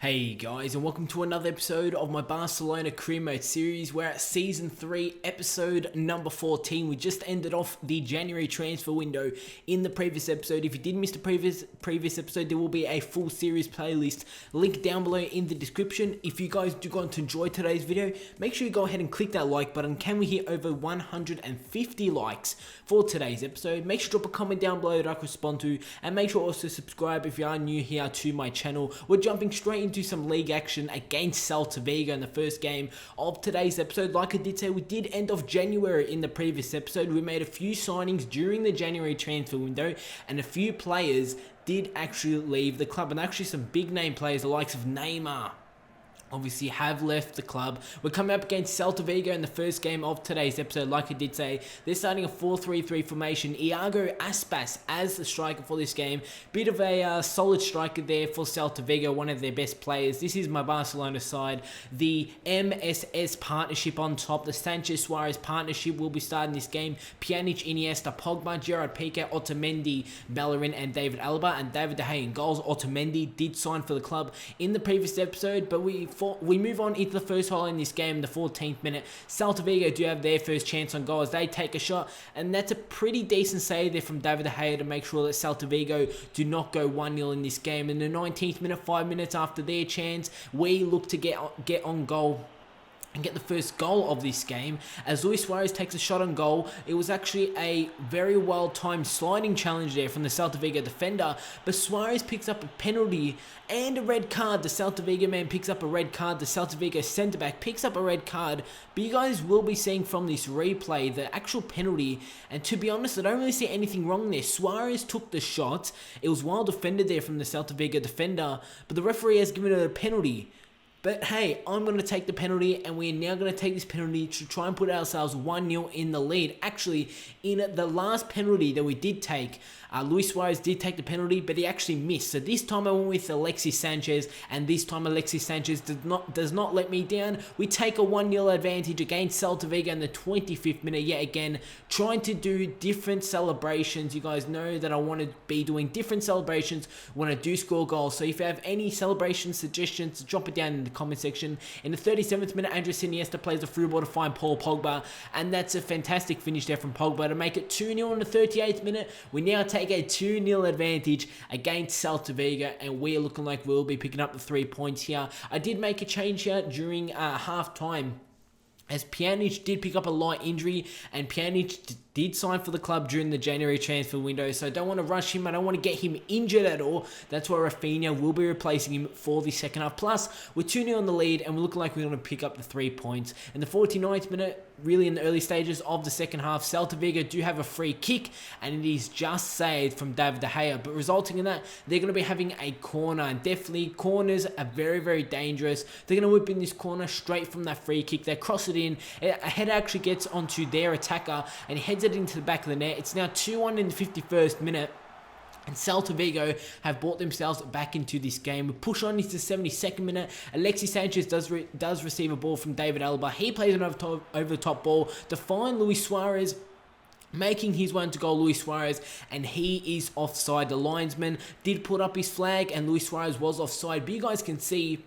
Hey guys, and welcome to another episode of my Barcelona career mode series. We're at season 3, episode number 14. We just ended off the January transfer window in the previous episode. If you did miss the previous episode, there will be a full series playlist link down below in the description. If you guys do want to enjoy today's video, make sure you go ahead and click that like button. Can we hit over 150 likes for today's episode? Make sure to drop a comment down below that I can respond to, and make sure also subscribe if you are new here to my channel. We're jumping straight into some league action against Celta Vigo in the first game of today's episode. Like I did say, we did end off January in the previous episode. We made a few signings during the January transfer window, and a few players did actually leave the club, and actually some big name players, the likes of Neymar, obviously have left the club. We're coming up against Celta Vigo in the first game of today's episode. Like I did say, they're starting a 4-3-3 formation. Iago Aspas as the striker for this game. Bit of a solid striker there for Celta Vigo, one of their best players. This is my Barcelona side. The MSS partnership on top. The Sanchez-Suarez partnership will be starting this game. Pjanic, Iniesta, Pogba, Gerard Piqué, Otamendi, Bellerin, and David Alaba, and David De Gea in goals. Otamendi did sign for the club in the previous episode, but we move on into the first goal in this game in the 14th minute. Celta Vigo do have their first chance on goal as they take a shot, and that's a pretty decent save there from David De Gea to make sure that Celta Vigo do not go 1-0 in this game. In the 19th minute, 5 minutes after their chance, we look to get on goal and get the first goal of this game as Luis Suarez takes a shot on goal. It was actually a very well-timed sliding challenge there from the Celta Vigo defender, but Suarez picks up a penalty and a red card. The Celta Vigo man picks up a red card. The Celta Vigo centre-back picks up a red card, but you guys will be seeing from this replay the actual penalty, and to be honest, I don't really see anything wrong there. Suarez took the shot. It was well defended there from the Celta Vigo defender, but the referee has given it a penalty. But hey, I'm going to take the penalty, and we're now going to take this penalty to try and put ourselves 1-0 in the lead. Actually, in the last penalty that we did take, Luis Suarez did take the penalty, but he actually missed. So this time I went with Alexis Sanchez, and this time Alexis Sanchez does not let me down. We take a 1-0 advantage against Celta Vigo in the 25th minute yet again, trying to do different celebrations. You guys know that I want to be doing different celebrations when I do score goals. So if you have any celebration suggestions, drop it down in the comment section. In the 37th minute, Andres Iniesta plays a through ball to find Paul Pogba, and that's a fantastic finish there from Pogba to make it 2-0 in the 38th minute. We now take a 2-0 advantage against Celta Vigo, and we're looking like we'll be picking up the 3 points here. I did make a change here during half-time, as Pjanic did pick up a light injury, and Pjanic did sign for the club during the January transfer window, so I don't want to rush him. I don't want to get him injured at all. That's why Rafinha will be replacing him for the second half. Plus, we're 2-0 in the lead, and we're looking like we're going to pick up the 3 points. In the 49th minute, really in the early stages of the second half, Celta Vigo do have a free kick, and it is just saved from David De Gea. But resulting in that, they're going to be having a corner, and definitely corners are very, very dangerous. They're going to whip in this corner straight from that free kick. They cross it in. A header actually gets onto their attacker, and he heads it into the back of the net. It's now 2-1 in the 51st minute. And Celta Vigo have brought themselves back into this game. We push on into the 72nd minute. Alexis Sanchez does receive a ball from David Alaba. He plays an over-the-top ball to find Luis Suarez, making his way to goal, Luis Suarez, and he is offside. The linesman did put up his flag, and Luis Suarez was offside. But you guys can see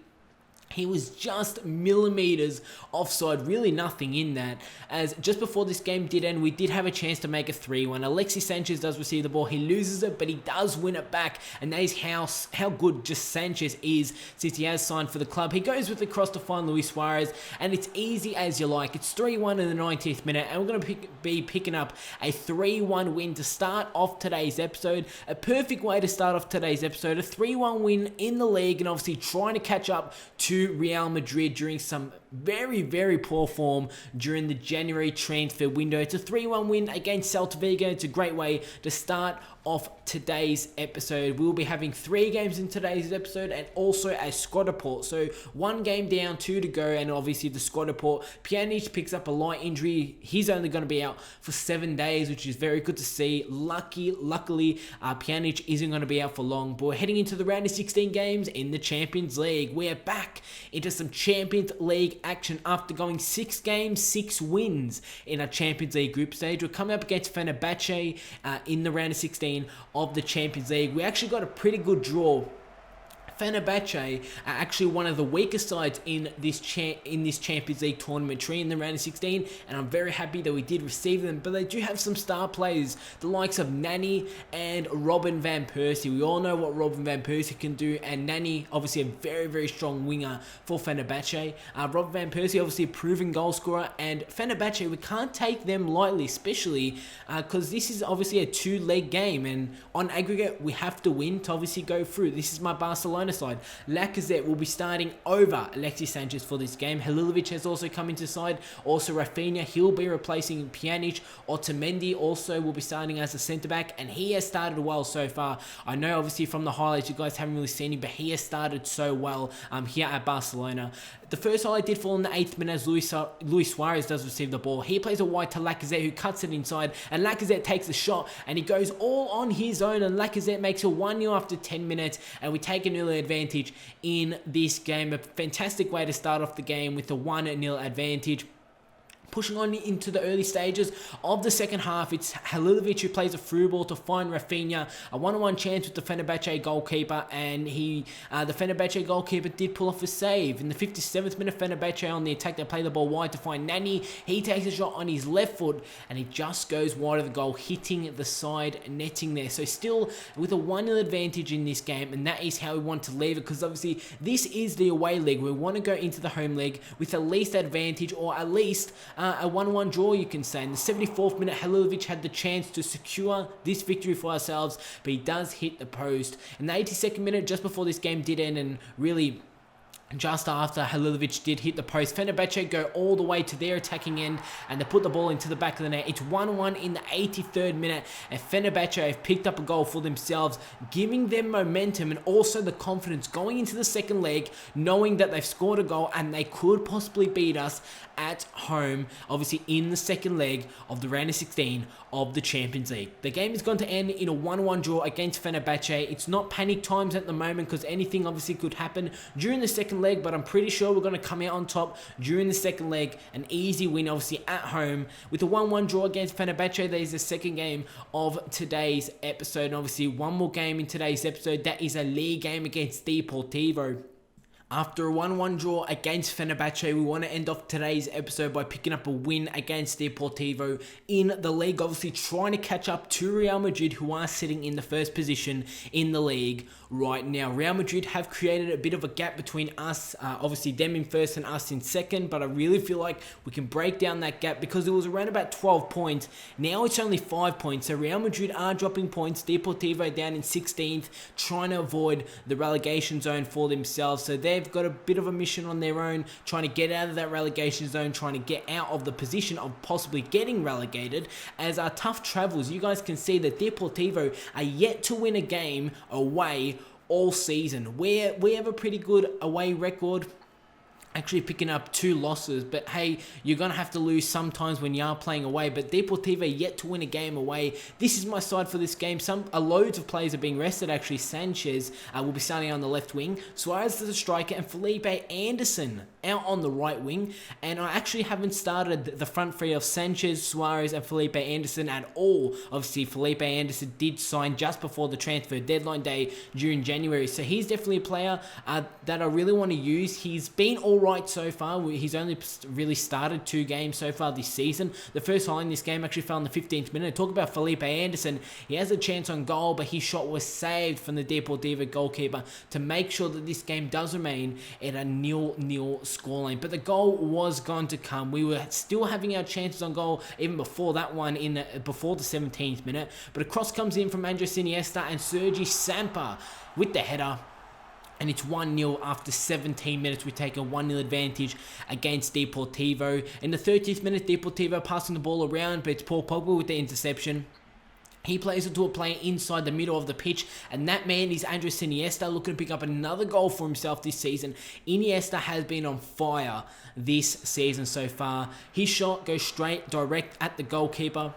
he was just millimeters offside, really nothing in that. As just before this game did end, we did have a chance to make a 3-1. Alexis Sanchez does receive the ball. He loses it, but he does win it back. And that is how good just Sanchez is since he has signed for the club. He goes with the cross to find Luis Suarez, and it's easy as you like. It's 3-1 in the 90th minute, and we're going to be picking up a 3-1 win to start off today's episode. A perfect way to start off today's episode. A 3-1 win in the league, and obviously trying to catch up to Real Madrid during some very, very poor form during the January transfer window. It's a 3-1 win against Celta Vigo. It's a great way to start off today's episode. We'll be having 3 games in today's episode, and also a squad report. So 1 game down, 2 to go, and obviously the squad report. Pjanic picks up a light injury. He's only going to be out for 7 days, which is very good to see. Luckily, Pjanic isn't going to be out for long. But we're heading into the round of 16 games in the Champions League. We are back into some Champions League action after going 6 games, 6 wins in our Champions League group stage. We're coming up against Fenerbahce in the round of 16 of the Champions League. We actually got a pretty good draw Fenerbahce are actually one of the weakest sides in this Champions League tournament tree in the round of 16, and I'm very happy that we did receive them. But they do have some star players, the likes of Nani and Robin van Persie. We all know what Robin van Persie can do, and Nani, obviously a very, very strong winger for Fenerbahce. Robin van Persie, obviously a proven goal scorer, and Fenerbahce, we can't take them lightly, especially because this is obviously a two-leg game, and on aggregate, we have to win to obviously go through. This is my Barcelona side. Lacazette will be starting over Alexis Sanchez for this game. Halilovic has also come into side. Also Rafinha, he'll be replacing Pjanic. Otamendi also will be starting as a centre-back, and he has started well so far. I know obviously from the highlights you guys haven't really seen him, but he has started so well here at Barcelona. The first highlight did fall in the 8th minute as Luis Suarez does receive the ball. He plays a wide to Lacazette, who cuts it inside, and Lacazette takes the shot, and he goes all on his own, and Lacazette makes a 1-0 after 10 minutes, and we take an early advantage in this game. A fantastic way to start off the game with the 1-0 advantage. Pushing on into the early stages of the second half, it's Halilovic who plays a through ball to find Rafinha. A 1-on-1 chance with the Fenerbahce goalkeeper, and the Fenerbahce goalkeeper did pull off a save. In the 57th minute, Fenerbahce on the attack, they play the ball wide to find Nani. He takes a shot on his left foot, and he just goes wide of the goal, hitting the side netting there. So still with a 1-0 advantage in this game, and that is how we want to leave it, because obviously this is the away leg. We want to go into the home leg with the least advantage, or at least a 1-1 draw, you can say. In the 74th minute, Halilovic had the chance to secure this victory for ourselves, but he does hit the post. In the 82nd minute, just before this game did end, and really just after Halilovic did hit the post, Fenerbahce go all the way to their attacking end, and they put the ball into the back of the net. It's 1-1 in the 83rd minute, and Fenerbahce have picked up a goal for themselves, giving them momentum and also the confidence going into the second leg, knowing that they've scored a goal and they could possibly beat us at home, obviously in the second leg of the round of 16 of the Champions League. The game is going to end in a 1-1 draw against Fenerbahce. It's not panic times at the moment, because anything obviously could happen during the second leg, but I'm pretty sure we're going to come out on top during the second leg. An easy win, obviously, at home. With a 1-1 draw against Fenerbahce, there is the second game of today's episode. And obviously, one more game in today's episode. That is a league game against Deportivo. After a 1-1 draw against Fenerbahce, we want to end off today's episode by picking up a win against Deportivo in the league, obviously trying to catch up to Real Madrid, who are sitting in the first position in the league right now. Real Madrid have created a bit of a gap between us, obviously them in first and us in second, but I really feel like we can break down that gap, because it was around about 12 points. Now it's only 5 points, so Real Madrid are dropping points. Deportivo down in 16th, trying to avoid the relegation zone for themselves, so they've got a bit of a mission on their own, trying to get out of that relegation zone, trying to get out of the position of possibly getting relegated. As our tough travels, you guys can see that Deportivo are yet to win a game away all season. We have a pretty good away record, actually picking up 2 losses, but hey, you're going to have to lose sometimes when you are playing away. But Deportivo yet to win a game away. This is my side for this game. Loads of players are being rested, actually. Sanchez will be starting on the left wing, Suarez as a striker, and Felipe Anderson out on the right wing. And I actually haven't started the front three of Sanchez, Suarez, and Felipe Anderson at all. Obviously, Felipe Anderson did sign just before the transfer deadline day during January, so he's definitely a player that I really want to use. He's been all right so far. He's only really started 2 games so far this season. The first highlight in this game actually fell in the 15th minute. Talk about Felipe Anderson. He has a chance on goal, but his shot was saved from the Deportivo goalkeeper to make sure that this game does remain at a 0-0 scoreline. But the goal was going to come. We were still having our chances on goal even before that one, before the 17th minute. But a cross comes in from Andres Iniesta, and Sergi Samper with the header. And it's 1-0 after 17 minutes. We take a 1-0 advantage against Deportivo. In the 30th minute, Deportivo passing the ball around, but it's Paul Pogba with the interception. He plays it to a player inside the middle of the pitch, and that man is Andres Iniesta, looking to pick up another goal for himself this season. Iniesta has been on fire this season so far. His shot goes straight, direct at the goalkeeper.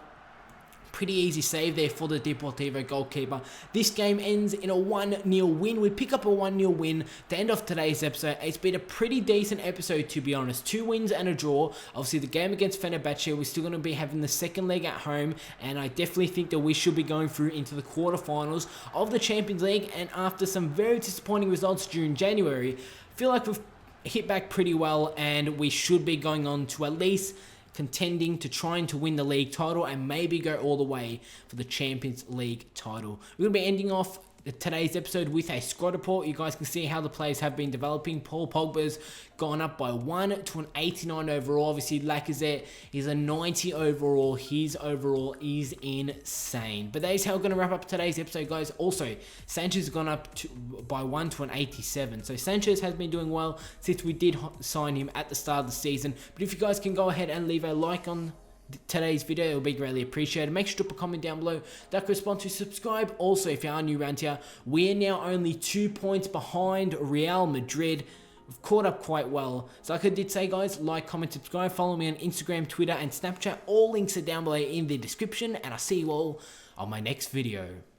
pretty easy save there for the Deportivo goalkeeper. This game ends in a 1-0 win. We pick up a 1-0 win to end off today's episode. It's been a pretty decent episode, to be honest. 2 wins and a draw. Obviously, the game against Fenerbahce, we're still going to be having the second leg at home, and I definitely think that we should be going through into the quarterfinals of the Champions League. And after some very disappointing results during January, I feel like we've hit back pretty well, and we should be going on to at least contending to trying to win the league title and maybe go all the way for the Champions League title. We're going to be ending off today's episode with a squad report. You guys can see how the players have been developing. Paul Pogba's gone up by 1 to an 89 overall. Obviously, Lacazette is a 90 overall. His overall is insane. But that is how we're going to wrap up today's episode, guys. Also, Sanchez has gone up by 1 to an 87. So Sanchez has been doing well since we did sign him at the start of the season. But if you guys can go ahead and leave a like on today's video, it will be greatly appreciated. Make sure to drop a comment down below that corresponds to subscribe. Also, if you are new around here, we are now only 2 points behind Real Madrid. We've caught up quite well. So like I did say, guys, like, comment, subscribe, follow me on Instagram, Twitter, and Snapchat. All links are down below in the description, and I'll see you all on my next video.